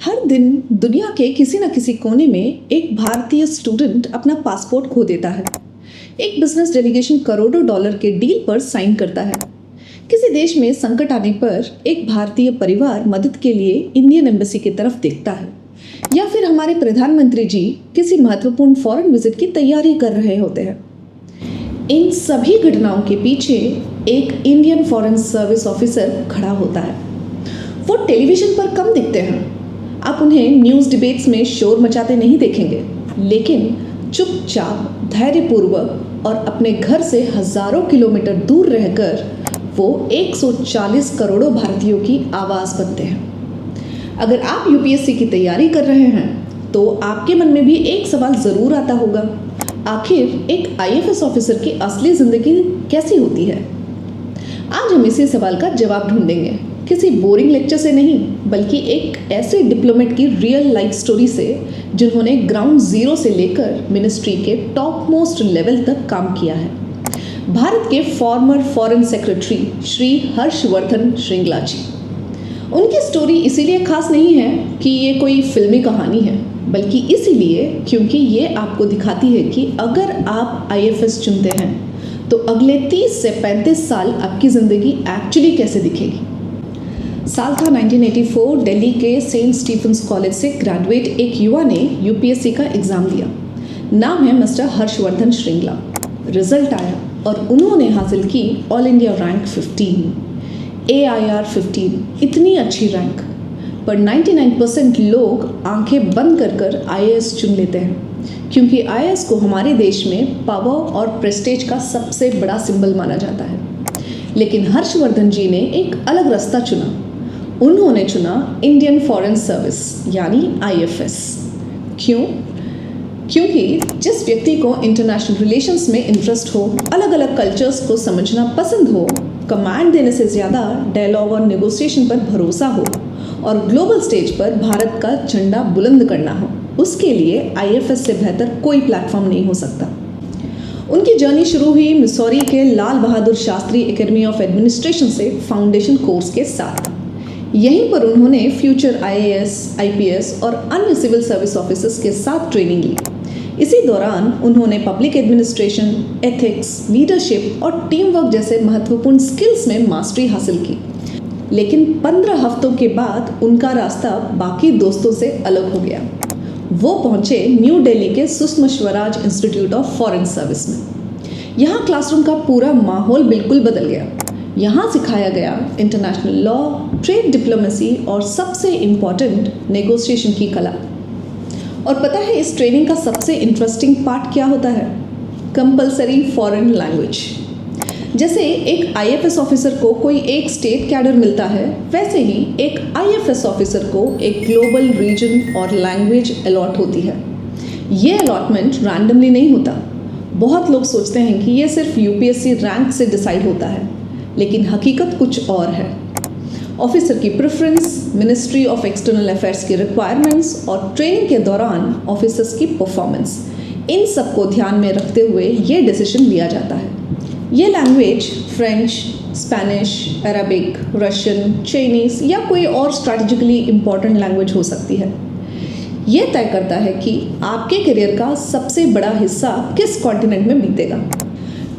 हर दिन दुनिया के किसी न किसी कोने में एक भारतीय स्टूडेंट अपना पासपोर्ट खो देता है। एक बिजनेस डेलीगेशन करोड़ों डॉलर के डील पर साइन करता है। किसी देश में संकट आने पर एक भारतीय परिवार मदद के लिए इंडियन एम्बेसी की तरफ देखता है, या फिर हमारे प्रधानमंत्री जी किसी महत्वपूर्ण फॉरेन विजिट की तैयारी कर रहे होते हैं। इन सभी घटनाओं के पीछे एक इंडियन फॉरेन सर्विस ऑफिसर खड़ा होता है। वो टेलीविजन पर कम दिखते हैं, आप उन्हें न्यूज़ डिबेट्स में शोर मचाते नहीं देखेंगे, लेकिन चुपचाप धैर्यपूर्वक और अपने घर से हजारों किलोमीटर दूर रहकर वो 140 करोड़ों भारतीयों की आवाज़ बनते हैं। अगर आप यूपीएससी की तैयारी कर रहे हैं तो आपके मन में भी एक सवाल ज़रूर आता होगा, आखिर एक आईएफएस ऑफिसर की असली ज़िंदगी कैसी होती है। आज हम इसी सवाल का जवाब ढूंढेंगे, किसी बोरिंग लेक्चर से नहीं, बल्कि एक ऐसे डिप्लोमेट की रियल लाइफ स्टोरी से जिन्होंने ग्राउंड जीरो से लेकर मिनिस्ट्री के टॉप मोस्ट लेवल तक काम किया है। भारत के former foreign secretary Shri Harshvardhan Shringla ji. उनकी स्टोरी इसीलिए खास नहीं है कि ये कोई फिल्मी कहानी है, बल्कि इसीलिए क्योंकि ये आपको दिखाती है कि अगर आप आईएफएस चुनते हैं तो अगले 30 से 35 साल आपकी ज़िंदगी एक्चुअली कैसे दिखेगी। साल था 1984। दिल्ली के सेंट स्टीफेंस कॉलेज से ग्रेजुएट एक युवा ने यूपीएससी का एग्ज़ाम दिया। नाम है मिस्टर हर्षवर्धन श्रृंगला। रिजल्ट आया और उन्होंने हासिल की ऑल इंडिया रैंक 15, AIR 15। इतनी अच्छी रैंक, पर 99% लोग आंखें बंद कर आईएएस चुन लेते हैं, क्योंकि आईएएस को हमारे देश में पावर और प्रेस्टेज का सबसे बड़ा सिंबल माना जाता है। लेकिन हर्षवर्धन जी ने एक अलग रास्ता चुना। उन्होंने चुना इंडियन फॉरेन सर्विस यानी आईएफएस। क्यों? क्योंकि जिस व्यक्ति को इंटरनेशनल रिलेशंस में इंटरेस्ट हो, अलग अलग कल्चर्स को समझना पसंद हो, कमांड देने से ज़्यादा डायलॉग और नेगोशिएशन पर भरोसा हो और ग्लोबल स्टेज पर भारत का झंडा बुलंद करना हो, उसके लिए आईएफएस से बेहतर कोई प्लेटफॉर्म नहीं हो सकता। उनकी जर्नी शुरू हुई मिसौरी के Lal Bahadur Shastri academy of administration से फाउंडेशन कोर्स के साथ। यहीं पर उन्होंने फ्यूचर आईएएस, आईपीएस और अन्य सिविल सर्विस ऑफिसर्स के साथ ट्रेनिंग ली। इसी दौरान उन्होंने पब्लिक एडमिनिस्ट्रेशन, एथिक्स, लीडरशिप और टीम वर्क जैसे महत्वपूर्ण स्किल्स में मास्टरी हासिल की। लेकिन 15 हफ्तों के बाद उनका रास्ता बाकी दोस्तों से अलग हो गया। वो पहुंचे न्यू दिल्ली के Sushma Swaraj institute of foreign service में। यहाँ क्लासरूम का पूरा माहौल बिल्कुल बदल गया। यहाँ सिखाया गया इंटरनेशनल लॉ, ट्रेड डिप्लोमेसी और सबसे इम्पॉर्टेंट नेगोशिएशन की कला। और पता है इस ट्रेनिंग का सबसे इंटरेस्टिंग पार्ट क्या होता है? Compulsory foreign language. जैसे एक आईएफएस ऑफिसर को कोई एक स्टेट कैडर मिलता है, वैसे ही एक आईएफएस ऑफिसर को एक ग्लोबल रीजन और लैंग्वेज अलॉट होती है। ये अलॉटमेंट रैंडमली नहीं होता। बहुत लोग सोचते हैं कि ये सिर्फ यूपीएससी रैंक से डिसाइड होता है, लेकिन हकीकत कुछ और है। ऑफिसर की preference, ministry of external affairs की रिक्वायरमेंट्स और ट्रेनिंग के दौरान ऑफिसर्स की परफॉर्मेंस, इन सब को ध्यान में रखते हुए ये डिसीजन लिया जाता है। ये language French, Spanish, Arabic, Russian, Chinese या कोई और स्ट्रैटेजिकली इम्पॉर्टेंट लैंग्वेज हो सकती है। ये तय करता है कि आपके करियर का सबसे बड़ा हिस्सा किस कॉन्टिनेंट में बीतेगा।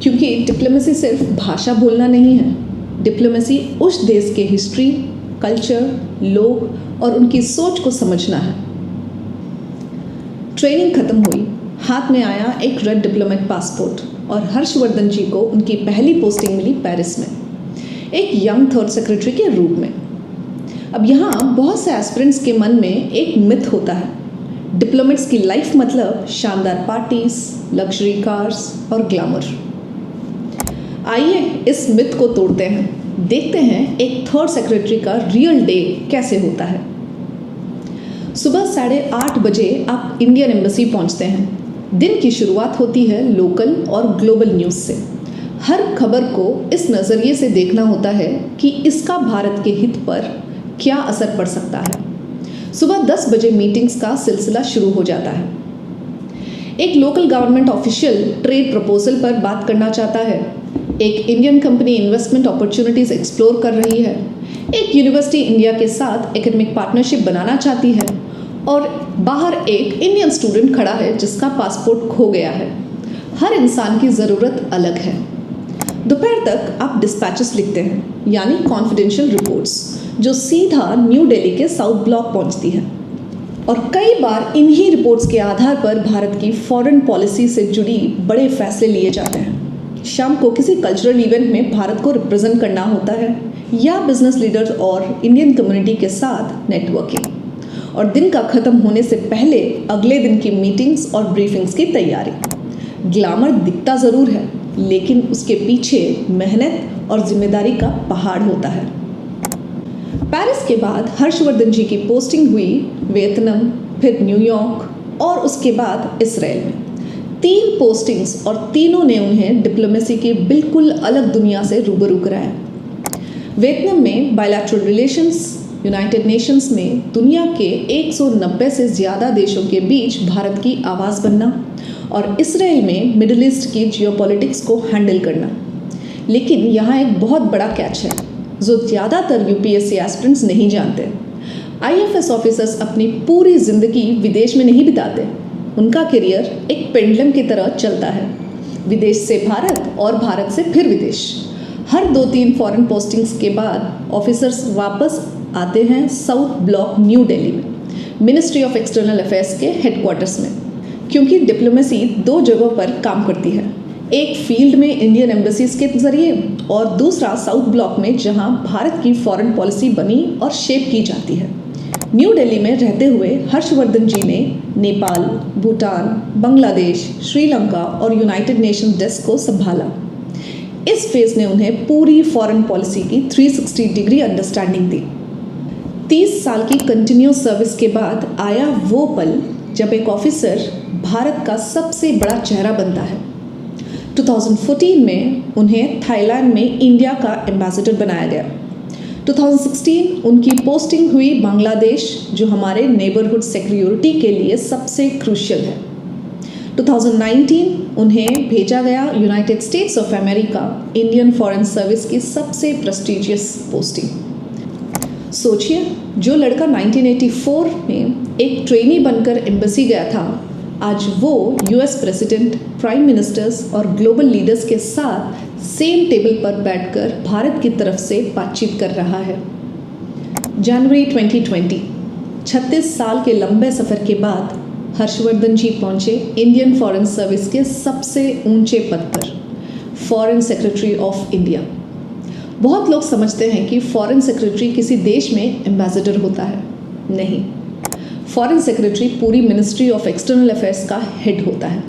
क्योंकि डिप्लोमेसी सिर्फ भाषा बोलना नहीं है, डिप्लोमेसी उस देश के हिस्ट्री, कल्चर, लोग और उनकी सोच को समझना है। ट्रेनिंग खत्म हुई, हाथ में आया एक रेड डिप्लोमेट पासपोर्ट और हर्षवर्धन जी को उनकी पहली पोस्टिंग मिली पेरिस में, एक यंग थर्ड सेक्रेटरी के रूप में। अब यहाँ बहुत से एस्पिरेंट्स के मन में एक मिथ होता है, डिप्लोमेट्स की लाइफ मतलब शानदार पार्टीज, लग्जरी कार्स और ग्लैमर। आइए इस मिथ को तोड़ते हैं, देखते हैं एक थर्ड सेक्रेटरी का रियल डे कैसे होता है। सुबह 8:30 बजे आप इंडियन एम्बेसी पहुंचते हैं। दिन की शुरुआत होती है लोकल और ग्लोबल न्यूज़ से। हर खबर को इस नज़रिए से देखना होता है कि इसका भारत के हित पर क्या असर पड़ सकता है। सुबह 10 बजे मीटिंग्स का सिलसिला शुरू हो जाता है। एक local government official trade proposal पर बात करना चाहता है, एक Indian company investment opportunities explore कर रही है, एक यूनिवर्सिटी इंडिया के साथ एकेडमिक पार्टनरशिप बनाना चाहती है और बाहर एक इंडियन स्टूडेंट खड़ा है जिसका पासपोर्ट खो गया है। हर इंसान की ज़रूरत अलग है। दोपहर तक आप डिस्पैचेस लिखते हैं, यानी कॉन्फिडेंशियल रिपोर्ट्स, जो सीधा न्यू दिल्ली के साउथ ब्लॉक पहुंचती है और कई बार इन्हीं रिपोर्ट्स के आधार पर भारत की फॉरेन पॉलिसी से जुड़ी बड़े फैसले लिए जाते हैं। शाम को किसी कल्चरल इवेंट में भारत को रिप्रेजेंट करना होता है या बिजनेस लीडर्स और इंडियन कम्युनिटी के साथ नेटवर्किंग, और दिन का ख़त्म होने से पहले अगले दिन की मीटिंग्स और ब्रीफिंग्स की तैयारी। ग्लैमर दिखता ज़रूर है, लेकिन उसके पीछे मेहनत और जिम्मेदारी का पहाड़ होता है। पेरिस के बाद हर्षवर्धन जी की पोस्टिंग हुई वियतनाम, फिर न्यूयॉर्क और उसके बाद इसराइल में। 3 पोस्टिंग्स और तीनों ने उन्हें डिप्लोमेसी की बिल्कुल अलग दुनिया से रूबरू कराया। वियतनाम में बायलैटरल रिलेशंस, यूनाइटेड नेशंस में दुनिया के 190 से ज़्यादा देशों के बीच भारत की आवाज़ बनना, और इसराइल में मिडिल ईस्ट की जियोपॉलिटिक्स को हैंडल करना। लेकिन यहाँ एक बहुत बड़ा कैच है जो ज़्यादातर यूपीएससी एस्पिरेंट्स नहीं जानते। आईएफएस ऑफिसर्स अपनी पूरी ज़िंदगी विदेश में नहीं बिताते। उनका करियर एक पेंडुलम की तरह चलता है, विदेश से भारत और भारत से फिर विदेश। हर 2-3 फॉरेन पोस्टिंग्स के बाद ऑफिसर्स वापस आते हैं साउथ ब्लॉक न्यू दिल्ली में, मिनिस्ट्री ऑफ एक्सटर्नल अफेयर्स के हेडक्वार्टर्स में, क्योंकि डिप्लोमेसी 2 जगहों पर काम करती है, एक फील्ड में इंडियन एम्बेसीज के जरिए और दूसरा साउथ ब्लॉक में जहां भारत की फॉरेन पॉलिसी बनी और शेप की जाती है। न्यू दिल्ली में रहते हुए हर्षवर्धन जी ने नेपाल, भूटान, बांग्लादेश, श्रीलंका और यूनाइटेड नेशंस डेस्क को संभाला। इस फेज ने उन्हें पूरी फॉरेन पॉलिसी की 360 डिग्री अंडरस्टैंडिंग दी। 30 साल की कंटिन्यूस सर्विस के बाद आया वो पल जब एक ऑफिसर भारत का सबसे बड़ा चेहरा बनता है। 2014 में उन्हें थाईलैंड में इंडिया का एम्बेसडर बनाया गया। 2016 उनकी पोस्टिंग हुई बांग्लादेश, जो हमारे नेबरहुड सिक्योरिटी के लिए सबसे क्रूशियल है। 2019 उन्हें भेजा गया United states of America, Indian foreign service की सबसे प्रेस्टिजियस पोस्टिंग। सोचिए, जो लड़का 1984 में एक ट्रेनी बनकर एम्बेसी गया था, आज वो यूएस प्रेसिडेंट, प्राइम मिनिस्टर्स और ग्लोबल लीडर्स के साथ सेम टेबल पर बैठकर भारत की तरफ से बातचीत कर रहा है। जनवरी 2020, 36 साल के लंबे सफ़र के बाद हर्षवर्धन जी पहुंचे इंडियन फॉरेन सर्विस के सबसे ऊंचे पद पर, फॉरेन सेक्रेटरी ऑफ इंडिया। बहुत लोग समझते हैं कि फॉरेन सेक्रेटरी किसी देश में एम्बेसडर होता है। नहीं, फॉरेन सेक्रेटरी पूरी मिनिस्ट्री ऑफ एक्सटर्नल अफेयर्स का हेड होता है।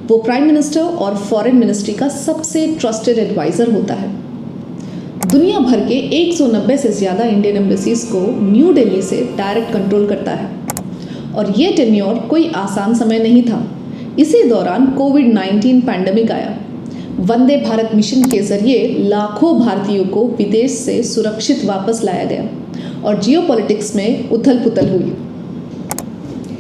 वो प्राइम मिनिस्टर और फॉरेन मिनिस्ट्री का सबसे ट्रस्टेड एडवाइज़र होता है। दुनिया भर के 190 से ज़्यादा इंडियन एम्बेसीज को न्यू दिल्ली से डायरेक्ट कंट्रोल करता है, और ये टेन्योर कोई आसान समय नहीं था। इसी दौरान कोविड-19 पैंडमिक आया। वंदे भारत मिशन के जरिए लाखों भारतीयों को विदेश से सुरक्षित वापस लाया गया और जियोपॉलिटिक्स में उथल पुथल हुई।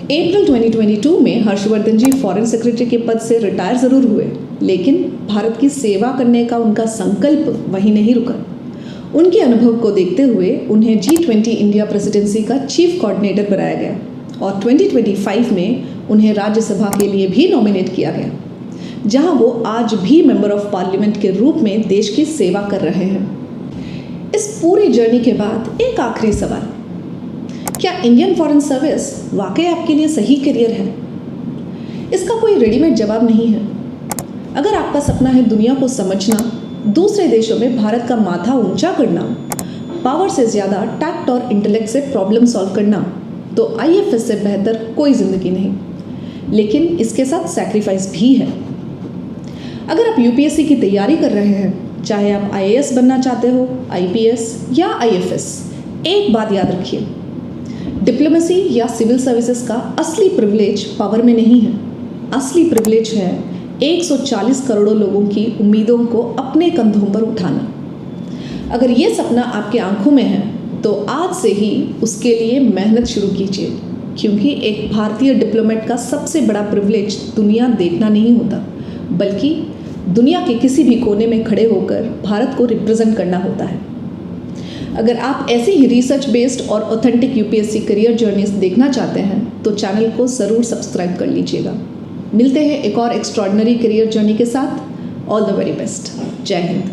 अप्रैल 2022 में हर्षवर्धन जी फॉरेन सेक्रेटरी के पद से रिटायर ज़रूर हुए, लेकिन भारत की सेवा करने का उनका संकल्प वहीं नहीं रुका। उनके अनुभव को देखते हुए उन्हें G20 इंडिया प्रेसिडेंसी का चीफ कोऑर्डिनेटर बनाया गया और 2025 में उन्हें राज्यसभा के लिए भी नॉमिनेट किया गया, जहां वो आज भी मेंबर ऑफ पार्लियामेंट के रूप में देश की सेवा कर रहे हैं। इस पूरी जर्नी के बाद एक आखिरी सवाल, क्या इंडियन फॉरेन सर्विस वाकई आपके लिए सही करियर है? इसका कोई रेडीमेड जवाब नहीं है। अगर आपका सपना है दुनिया को समझना, दूसरे देशों में भारत का माथा ऊंचा करना, पावर से ज़्यादा टैक्ट और इंटेलेक्ट से प्रॉब्लम सॉल्व करना, तो आईएफएस से बेहतर कोई ज़िंदगी नहीं। लेकिन इसके साथ सैक्रिफाइस भी है। अगर आप यूपीएससी की तैयारी कर रहे हैं, चाहे आप आईएएस बनना चाहते हो, आईपीएस या आईएफएस, एक बात याद रखिए, डिप्लोमेसी या सिविल सर्विसेज का असली प्रिविलेज पावर में नहीं है। असली प्रिविलेज है 140 करोड़ों लोगों की उम्मीदों को अपने कंधों पर उठाना। अगर ये सपना आपके आंखों में है तो आज से ही उसके लिए मेहनत शुरू कीजिए, क्योंकि एक भारतीय डिप्लोमेट का सबसे बड़ा प्रिविलेज दुनिया देखना नहीं होता, बल्कि दुनिया के किसी भी कोने में खड़े होकर भारत को रिप्रेजेंट करना होता है। अगर आप ऐसे ही रिसर्च बेस्ड और ऑथेंटिक यूपीएससी करियर जर्नीज देखना चाहते हैं तो चैनल को ज़रूर सब्सक्राइब कर लीजिएगा। मिलते हैं एक और एक्स्ट्रॉर्डिनरी करियर जर्नी के साथ। All the very best. जय हिंद।